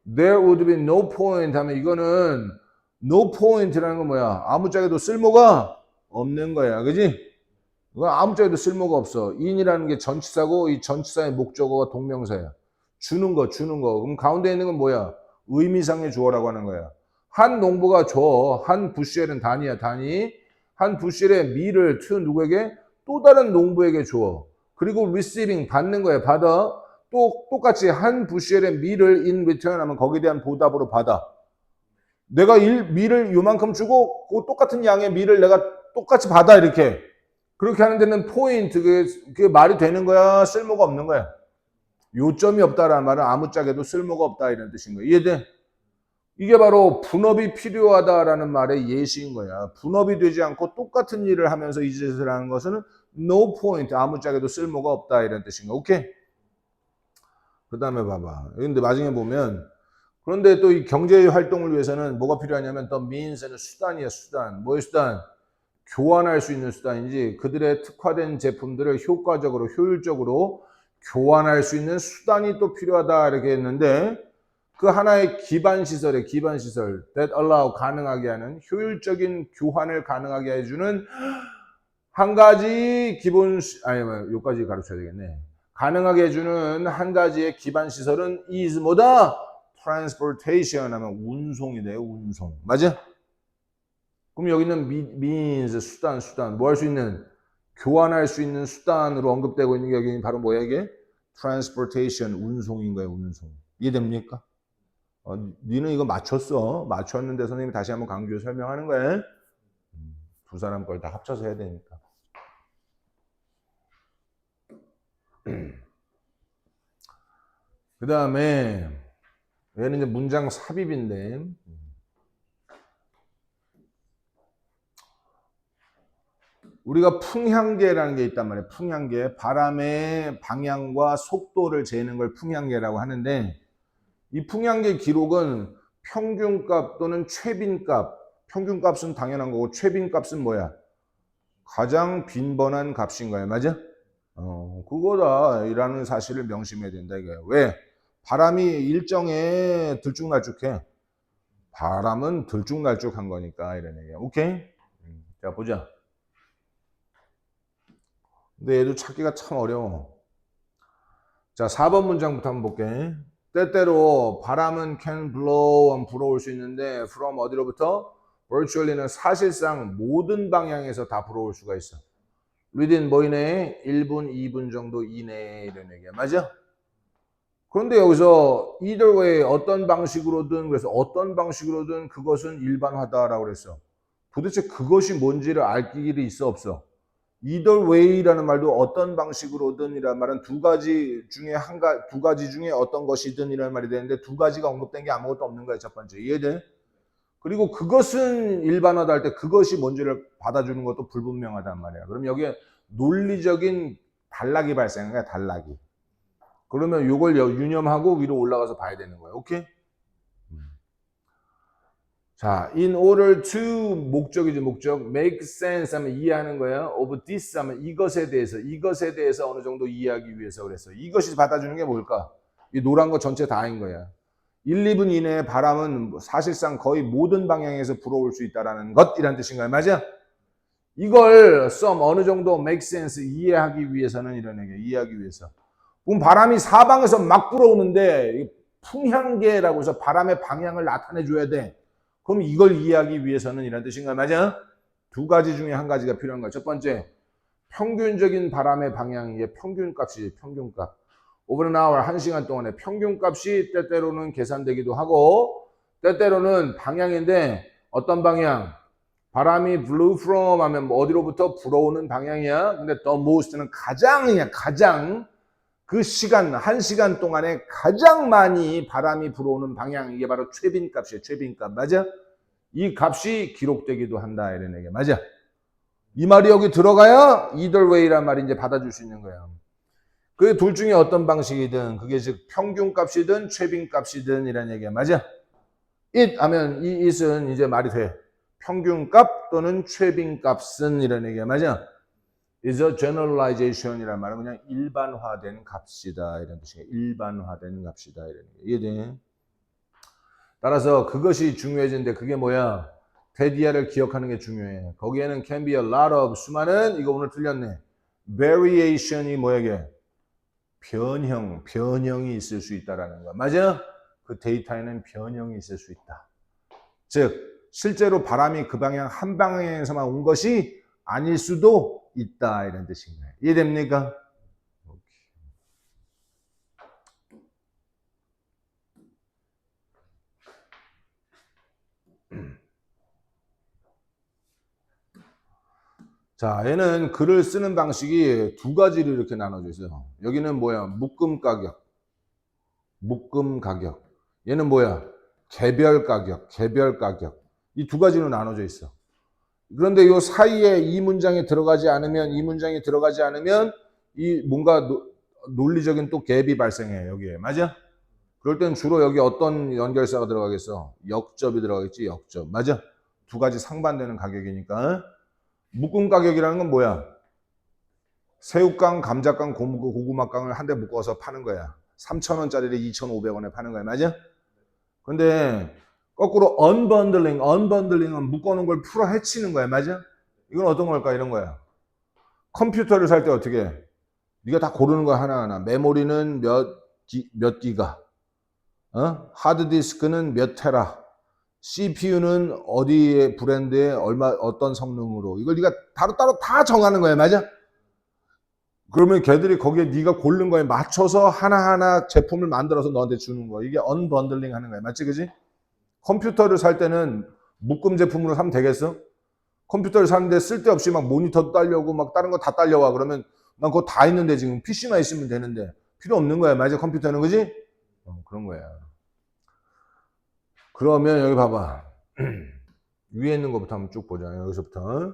there would be no point 하면 이거는 no point라는 건 뭐야? 아무짝에도 쓸모가 없는 거야. 그지? 이건 아무짝에도 쓸모가 없어. in이라는 게 전치사고 이 전치사의 목적어가 동명사야. 주는 거. 그럼 가운데 있는 건 뭐야? 의미상의 주어라고 하는 거야. 한 농부가 줘. 한 부시엘은 단위야. 한 부시엘의 밀을 누구에게? 또 다른 농부에게 줘. 그리고 receiving 받는 거야. 받아. 또 똑같이 한 부시엘의 밀을 in return 하면 거기에 대한 보답으로 받아. 내가 밀을 요만큼 주고 그 똑같은 양의 밀을 내가 똑같이 받아. 이렇게. 그렇게 하는 데는 포인트, 그게 말이 되는 거야? 쓸모가 없는 거야? 요점이 없다라는 말은 아무짝에도 쓸모가 없다 이런 뜻인 거야. 이해돼? 이게 바로 분업이 필요하다라는 말의 예시인 거야. 분업이 되지 않고 똑같은 일을 하면서 이 짓을 하는 것은 no point, 아무짝에도 쓸모가 없다 이런 뜻인 거야. 오케이? 그 다음에 봐봐. 근데 나중에 보면 그런데 또 이 경제 활동을 위해서는 뭐가 필요하냐면 the means는 수단이야. 수단. 뭐의 수단? 교환할 수 있는 수단인지 그들의 특화된 제품들을 효과적으로 효율적으로 교환할 수 있는 수단이 또 필요하다 이렇게 했는데 그 하나의 기반 시설 that allow 가능하게 하는 효율적인 교환을 가능하게 해주는 한 가지 요까지 가르쳐야 되겠네. 가능하게 해주는 한 가지의 기반 시설은 is 뭐다? transportation 하면 운송이 돼요. 운송. 맞아? 그럼 여기는 means, 수단. 뭐 할 수 있는? 교환할 수 있는 수단으로 언급되고 있는 게 여기 바로 뭐야 이게? transportation, 운송인 거예요. 운송. 이해됩니까? 니는 이거 맞췄는데 선생님이 다시 한번 강조해서 설명하는 거예요. 두 사람 걸 다 합쳐서 해야 되니까. 그 다음에 얘는 이제 문장 삽입인데 우리가 풍향계라는 게 있단 말이에요. 풍향계. 바람의 방향과 속도를 재는 걸 풍향계라고 하는데 이 풍향계 기록은 평균값 또는 최빈값. 평균값은 당연한 거고 최빈값은 뭐야? 가장 빈번한 값인 거야. 맞아? 그거다라는 사실을 명심해야 된다 이거예요. 왜? 바람이 일정에 들쭉날쭉해. 바람은 들쭉날쭉한 거니까 이런 얘기야. 오케이? 자 보자. 근데 얘도 찾기가 참 어려워. 자 4번 문장부터 한번 볼게. 때때로 바람은 can blow, 불어올 수 있는데 from 어디로부터? virtually는 사실상 모든 방향에서 다 불어올 수가 있어. within 뭐 이내에? 1분, 2분 정도 이내에 이런 얘기야. 맞아? 그런데 여기서 either way 어떤 방식으로든 그래서 어떤 방식으로든 그것은 일반화다라고 그랬어. 도대체 그것이 뭔지를 알 길이 있어 없어? either way라는 말도 어떤 방식으로든이라는 말은 두 가지 중에 어떤 것이든이라는 말이 되는데 두 가지가 언급된 게 아무것도 없는 거야. 첫 번째 이해돼? 그리고 그것은 일반화다 할 때 그것이 뭔지를 받아주는 것도 불분명하단 말이야. 그럼 여기에 논리적인 단락이 발생한 거야. 단락이. 그러면 이걸 유념하고 위로 올라가서 봐야 되는 거야. 오케이? 자, in order to 목적이지 목적. make sense 하면 이해하는 거야. of this 하면 이것에 대해서 어느 정도 이해하기 위해서 그랬어. 이것이 받아주는 게 뭘까? 이 노란 거 전체 다인 거야. 1, 2분 이내에 바람은 사실상 거의 모든 방향에서 불어올 수 있다라는 것이란 뜻인가요? 맞아? 이걸 some 어느 정도 make sense 이해하기 위해서는 이런 얘기야. 이해하기 위해서. 그럼 바람이 사방에서 막 불어오는데 풍향계라고 해서 바람의 방향을 나타내 줘야 돼. 그럼 이걸 이해하기 위해서는 이런 뜻인가요? 맞아? 두 가지 중에 한 가지가 필요한 거야. 첫 번째, 평균적인 바람의 방향이 평균값이지, 평균값. over an hour, 1시간 동안의 평균값이 때때로는 계산되기도 하고 때때로는 방향인데 어떤 방향? 바람이 blew from 하면 뭐 어디로부터 불어오는 방향이야. 근데 the most는 가장 그 시간, 1시간 동안에 가장 많이 바람이 불어오는 방향, 이게 바로 최빈값이에요. 최빈값. 맞아? 이 값이 기록되기도 한다. 이런 얘기야. 맞아? 이 말이 여기 들어가야 either way란 말이 이제 받아줄 수 있는 거야. 그 둘 중에 어떤 방식이든, 그게 즉 평균값이든 최빈값이든 이런 얘기야. 맞아? it 하면 이 it은 이제 말이 돼. 평균값 또는 최빈값은 이런 얘기야. 맞아? is a generalization이란 말은 그냥 일반화된 값이다 이런 뜻이에요. 일반화된 값이다 이런 얘기. 이해돼? 따라서 그것이 중요해지는데 그게 뭐야? 대디아를 기억하는 게 중요해. 거기에는 can be a lot of 수많은 이거 오늘 틀렸네. variation이 뭐야 이게? 변형이 있을 수 있다라는 거. 맞아? 그 데이터에는 변형이 있을 수 있다. 즉 실제로 바람이 그 방향 한 방향에서만 온 것이 아닐 수도 있다 이런 뜻인 거예요. 이해됩니까? 자, 얘는 글을 쓰는 방식이 두 가지로 이렇게 나눠져 있어요. 여기는 뭐야? 묶음 가격. 얘는 뭐야? 개별 가격. 이 두 가지로 나눠져 있어. 그런데 이 사이에 이 문장이 들어가지 않으면 이 뭔가 논리적인 또 갭이 발생해 여기에. 맞아? 그럴 땐 주로 여기 어떤 연결사가 들어가겠어? 역접이 들어가겠지. 역접. 맞아? 두 가지 상반되는 가격이니까. 묶음 가격이라는 건 뭐야? 새우깡, 감자깡, 고구마깡을 한 대 묶어서 파는 거야. 3,000원짜리를 2,500원에 파는 거야. 맞아? 근데 거꾸로 언번들링은 묶어놓은 걸 풀어 헤치는 거야. 맞아? 이건 어떤 걸까? 이런 거야. 컴퓨터를 살 때 어떻게 해? 네가 다 고르는 거야. 하나하나. 메모리는 몇 기가, 하드디스크는 몇 테라, CPU는 어디의 브랜드에 어떤 성능으로, 이걸 네가 따로 다 정하는 거야. 맞아? 그러면 걔들이 거기에 네가 고른 거에 맞춰서 하나하나 제품을 만들어서 너한테 주는 거야. 이게 언번들링 하는 거야. 맞지? 그지? 컴퓨터를 살 때는 묶음 제품으로 사면 되겠어? 컴퓨터를 사는데 쓸데없이 막 모니터도 딸려고 막 다른 거 다 딸려와. 그러면 난 그거 다 있는데 지금 PC만 있으면 되는데 필요 없는 거야. 맞아? 컴퓨터는. 그지? 그런 거야. 그러면 여기 봐봐. 위에 있는 것부터 한번 쭉 보자. 여기서부터.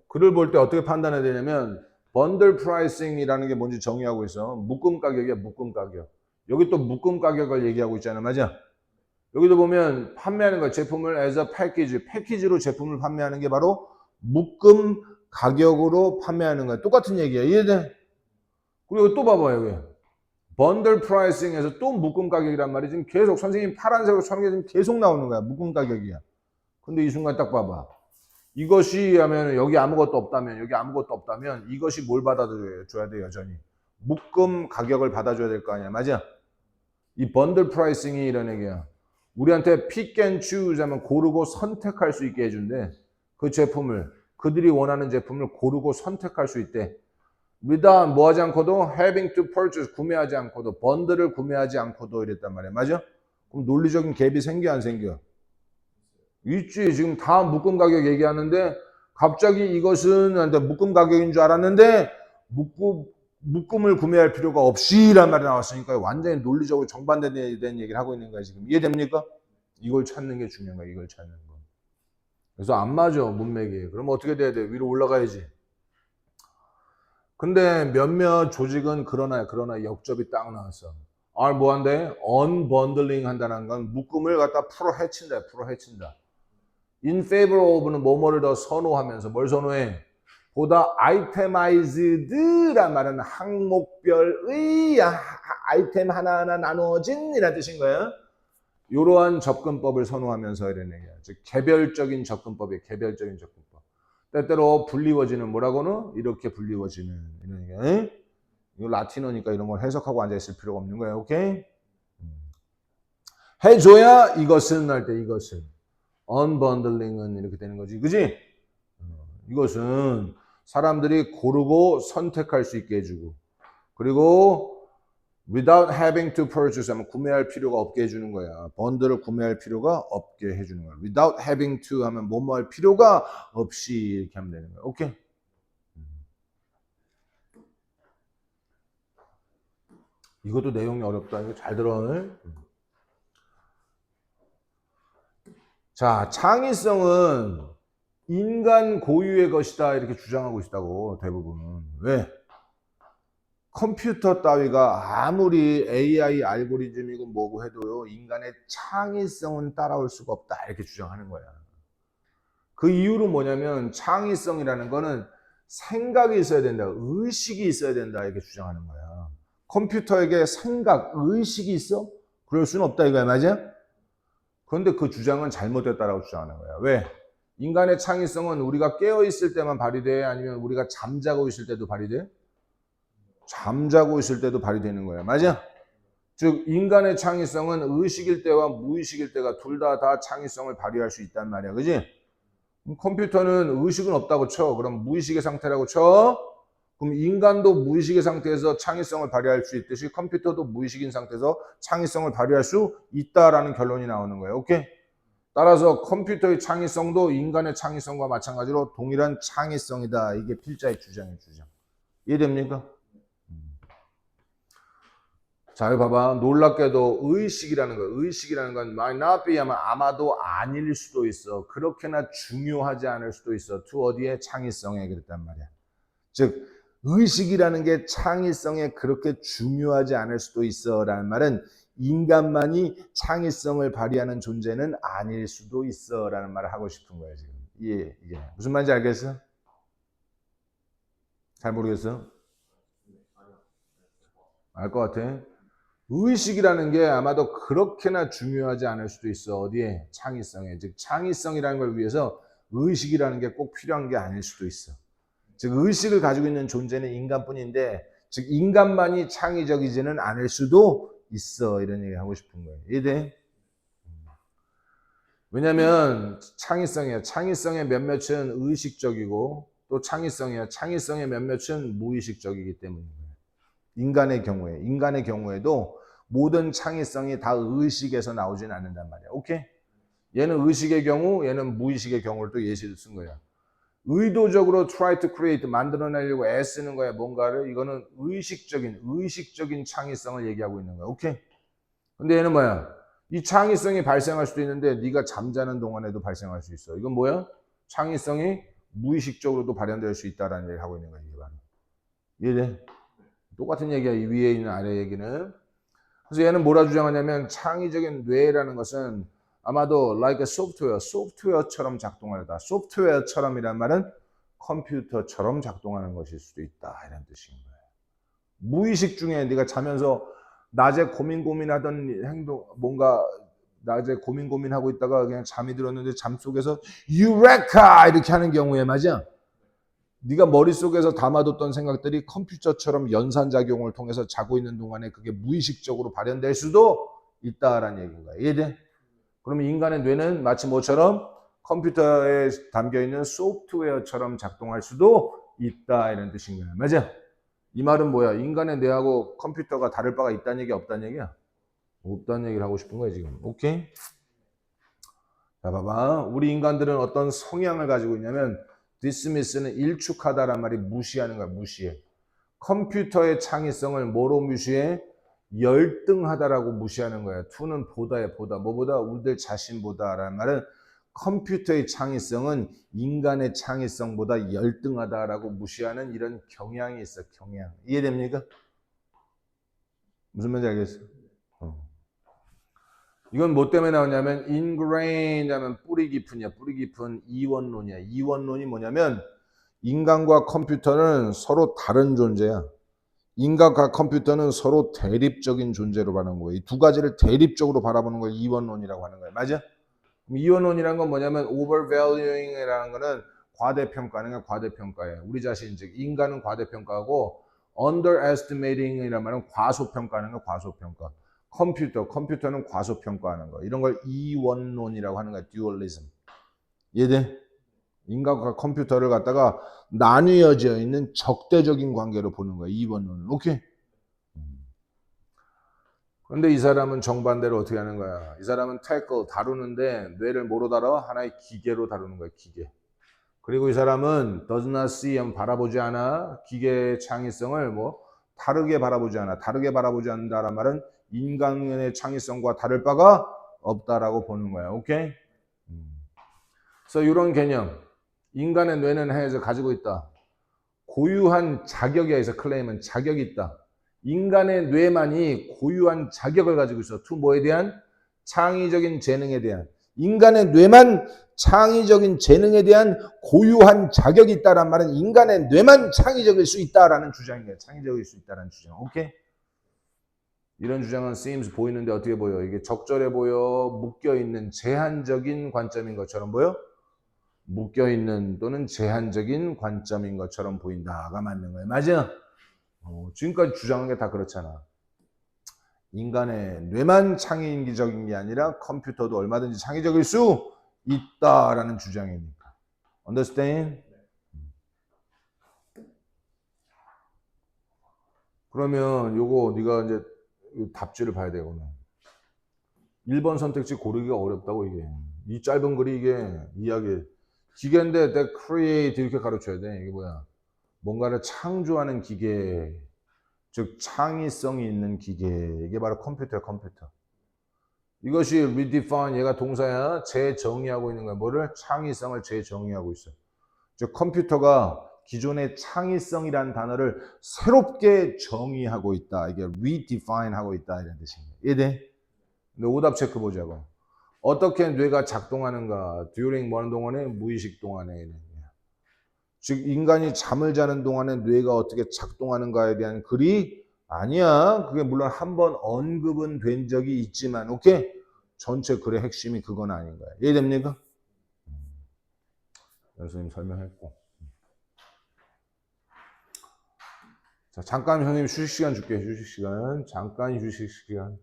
글을 볼 때 어떻게 판단해야 되냐면 번들 프라이싱이라는 게 뭔지 정의하고 있어. 묶음 가격이야. 묶음 가격. 여기 또 묶음 가격을 얘기하고 있잖아. 맞아? 여기도 보면 판매하는 거 제품을 as a 패키지로 제품을 판매하는 게 바로 묶음 가격으로 판매하는 거야. 똑같은 얘기야. 이해돼? 그리고 또 봐봐 여기. 번들 프라이싱에서 또 묶음 가격이란 말이 지금 계속 선생님 파란색으로 쳐는 게 지금 계속 나오는 거야. 묶음 가격이야. 근데 이 순간 딱 봐봐. 이것이 하면 여기 아무것도 없다면 이것이 뭘 받아줘야 돼 여전히. 묶음 가격을 받아줘야 될 거 아니야. 맞아? 이 번들 프라이싱이 이런 얘기야. 우리한테 pick and choose 하면 고르고 선택할 수 있게 해준대. 그 제품을, 그들이 원하는 제품을 고르고 선택할 수 있대. without 뭐 하지 않고도 having to purchase 구매하지 않고도 번들을 구매하지 않고도 이랬단 말이야. 맞아? 그럼 논리적인 갭이 생겨 안 생겨? 있지. 지금 다 묶음 가격 얘기하는데 갑자기 이것은 묶음 가격인 줄 알았는데 묶음을 구매할 필요가 없이란 말이 나왔으니까 완전히 논리적으로 정반대된 얘기를 하고 있는 거야 지금. 이해됩니까? 이걸 찾는 게 중요한 거야. 이걸 찾는 거. 그래서 안 맞아 문맥이. 그럼 어떻게 돼야 돼? 위로 올라가야지. 근데 몇몇 조직은 그러나 역접이 딱 나왔어. 뭐 한대? 언번들링 한다는 건 묶음을 갖다 풀어 헤친다. in favor of는 뭐뭐를 더 선호하면서 뭘 선호해? 보다 itemized란 말은 항목별의 아이템 하나하나 나누어진 이라는 뜻인 거야. 이러한 접근법을 선호하면서 이런 얘기야. 즉 개별적인 접근법이에요. 개별적인 접근법. 때때로 불리워지는 뭐라고는? 이렇게 불리워지는 이런 얘기야. 이거 라틴어니까 이런 걸 해석하고 앉아있을 필요가 없는 거야. 오케이? 해줘야 이것은 할 때 이것은 언번들링은 이렇게 되는 거지. 그지? 이것은 사람들이 고르고 선택할 수 있게 해주고 그리고 without having to purchase 하면 구매할 필요가 없게 해주는 거야. 번들을 구매할 필요가 없게 해주는 거야. without having to 하면 뭐뭐 할 필요가 없이 이렇게 하면 되는 거야. 오케이? 이것도 내용이 어렵다. 이거 잘 들어. 자, 창의성은 인간 고유의 것이다 이렇게 주장하고 있다고 대부분은. 왜? 컴퓨터 따위가 아무리 AI 알고리즘이고 뭐고 해도요 인간의 창의성은 따라올 수가 없다 이렇게 주장하는 거야. 그 이유는 뭐냐면 창의성이라는 거는 생각이 있어야 된다, 의식이 있어야 된다 이렇게 주장하는 거야. 컴퓨터에게 생각, 의식이 있어? 그럴 수는 없다 이거야. 맞아? 그런데 그 주장은 잘못됐다라고 주장하는 거야. 왜? 인간의 창의성은 우리가 깨어있을 때만 발휘돼? 아니면 우리가 잠자고 있을 때도 발휘돼? 잠자고 있을 때도 발휘되는 거야. 맞아? 즉 인간의 창의성은 의식일 때와 무의식일 때가 둘 다 창의성을 발휘할 수 있단 말이야. 그지? 컴퓨터는 의식은 없다고 쳐. 그럼 무의식의 상태라고 쳐. 그럼 인간도 무의식의 상태에서 창의성을 발휘할 수 있듯이 컴퓨터도 무의식인 상태에서 창의성을 발휘할 수 있다라는 결론이 나오는 거예요. 오케이? 따라서 컴퓨터의 창의성도 인간의 창의성과 마찬가지로 동일한 창의성이다. 이게 필자의 주장이에요. 주장. 이해됩니까? 자, 여기 봐봐. 놀랍게도 의식이라는 거. 의식이라는 건 might not be 하면 아마도 아닐 수도 있어. 그렇게나 중요하지 않을 수도 있어. to 어디에? 창의성에 그랬단 말이야. 즉 의식이라는 게 창의성에 그렇게 중요하지 않을 수도 있어 라는 말은 인간만이 창의성을 발휘하는 존재는 아닐 수도 있어 라는 말을 하고 싶은 거예요. 지금 이게 무슨 말인지 알겠어? 잘 모르겠어? 알 것 같아. 의식이라는 게 아마도 그렇게나 중요하지 않을 수도 있어. 어디에? 창의성에. 즉 창의성이라는 걸 위해서 의식이라는 게 꼭 필요한 게 아닐 수도 있어. 즉 의식을 가지고 있는 존재는 인간뿐인데 즉 인간만이 창의적이지는 않을 수도 있어. 이런 얘기 하고 싶은 거예요. 이해돼? 왜냐하면 창의성이야. 창의성의 몇몇은 의식적이고 또 창의성이야. 창의성의 몇몇은 무의식적이기 때문이에요. 인간의 경우에도 모든 창의성이 다 의식에서 나오진 않는단 말이야. 오케이? 얘는 의식의 경우, 얘는 무의식의 경우를 또 예시를 쓴 거야. 의도적으로 try to create, 만들어내려고 애쓰는 거야, 뭔가를. 이거는 의식적인 창의성을 얘기하고 있는 거야. 오케이? 근데 얘는 뭐야? 이 창의성이 발생할 수도 있는데 네가 잠자는 동안에도 발생할 수 있어. 이건 뭐야? 창의성이 무의식적으로도 발현될 수 있다라는 얘기를 하고 있는 거야. 이해돼? 똑같은 얘기야. 이 위에 있는 아래 얘기는. 그래서 얘는 뭐라 주장하냐면 창의적인 뇌라는 것은 아마도 like a 소프트웨어처럼 작동하다. 소프트웨어처럼이란 말은 컴퓨터처럼 작동하는 것일 수도 있다. 이런 뜻인 거예요. 무의식 중에 네가 자면서 낮에 고민하던 행동, 뭔가 낮에 고민하고 있다가 그냥 잠이 들었는데 잠 속에서 유레카 이렇게 하는 경우에 맞아. 네가 머릿속에서 담아뒀던 생각들이 컴퓨터처럼 연산작용을 통해서 자고 있는 동안에 그게 무의식적으로 발현될 수도 있다라는 얘기인 거야. 이해돼? 그러면 인간의 뇌는 마치 뭐처럼 컴퓨터에 담겨있는 소프트웨어처럼 작동할 수도 있다 이런 뜻인 거야. 맞아? 이 말은 뭐야? 인간의 뇌하고 컴퓨터가 다를 바가 있다는 얘기, 없다는 얘기야? 없다는 얘기를 하고 싶은 거야, 지금. 오케이? 자, 봐봐. 우리 인간들은 어떤 성향을 가지고 있냐면, dismiss는 일축하다란 말이 무시하는 거야, 무시해. 컴퓨터의 창의성을 뭐로 무시해? 열등하다라고 무시하는 거야. to는 보다야, 보다. 뭐보다? 우리들 자신보다라는 말은 컴퓨터의 창의성은 인간의 창의성보다 열등하다라고 무시하는 이런 경향이 있어, 경향. 이해됩니까? 무슨 말인지 알겠어? 이건 뭐 때문에 나오냐면 ingrained 하면 뿌리 깊은이야. 뿌리 깊은 이원론이야. 이원론이 뭐냐면 인간과 컴퓨터는 서로 다른 존재야. 인간과 컴퓨터는 서로 대립적인 존재로 바라보는 거예요. 이 두 가지를 대립적으로 바라보는 걸 이원론이라고 하는 거예요. 맞아? 이원론이라는 건 뭐냐면 overvaluing이라는 거는 과대평가하는 게 과대평가예요. 우리 자신 즉 인간은 과대평가하고 underestimating이라는 말은 과소평가하는 게 과소평가. 컴퓨터는 과소평가하는 거. 이런 걸 이원론이라고 하는 거야. 듀얼리즘. 이해돼? 인간과 컴퓨터를 갖다가 나뉘어져 있는 적대적인 관계로 보는 거야. 이원론은. 오케이? 그런데 이 사람은 정반대로 어떻게 하는 거야? 이 사람은 태클 다루는데 뇌를 뭐로 다뤄? 하나의 기계로 다루는 거야. 기계. 그리고 이 사람은 does not see, 바라보지 않아. 기계의 창의성을 뭐 다르게 바라보지 않아. 다르게 바라보지 않는다란 말은 인간의 창의성과 다를 바가 없다라고 보는 거야. 오케이? 그래서 이런 개념. 인간의 뇌는 해서 가지고 있다. 고유한 자격에 의해서 클레임은 자격이 있다. 인간의 뇌만이 고유한 자격을 가지고 있어. 투 뭐에 대한? 창의적인 재능에 대한. 인간의 뇌만 창의적인 재능에 대한 고유한 자격이 있다란 말은 인간의 뇌만 창의적일 수 있다라는 주장이에요. 창의적일 수 있다라는 주장. 오케이? 이런 주장은 seems 보이는데 어떻게 보여? 이게 적절해 보여? 묶여있는 제한적인 관점인 것처럼 보여? 묶여있는 또는 제한적인 관점인 것처럼 보인다가 맞는 거예요. 맞아? 지금까지 주장한 게 다 그렇잖아. 인간의 뇌만 창의적인 게 아니라 컴퓨터도 얼마든지 창의적일 수 있다라는 주장이니까. Understand? 그러면 요거 네가 이제 답지를 봐야 되거든. 1번 선택지 고르기가 어렵다고 이게. 이 짧은 글이 이게 이야기. 기계인데 that create 이렇게 가르쳐야 돼. 이게 뭐야? 뭔가를 창조하는 기계. 즉 창의성이 있는 기계. 이게 바로 컴퓨터야, 컴퓨터. 이것이 redefine, 얘가 동사야. 재정의하고 있는 거야. 뭐를? 창의성을 재정의하고 있어. 즉 컴퓨터가 기존의 창의성이라는 단어를 새롭게 정의하고 있다. 이게 redefine 하고 있다 이런 뜻입니다. 이해돼? 근데 오답 체크 보자고. 어떻게 뇌가 작동하는가? during 뭐 하는 동안에? 무의식 동안에. 즉 인간이 잠을 자는 동안에 뇌가 어떻게 작동하는가에 대한 글이 아니야. 그게 물론 한번 언급은 된 적이 있지만 오케이? 전체 글의 핵심이 그건 아닌 거야. 이해됩니까? 선생님 설명했고. 자, 잠깐 선생님 휴식 시간 줄게. 휴식 시간. 잠깐 휴식 시간.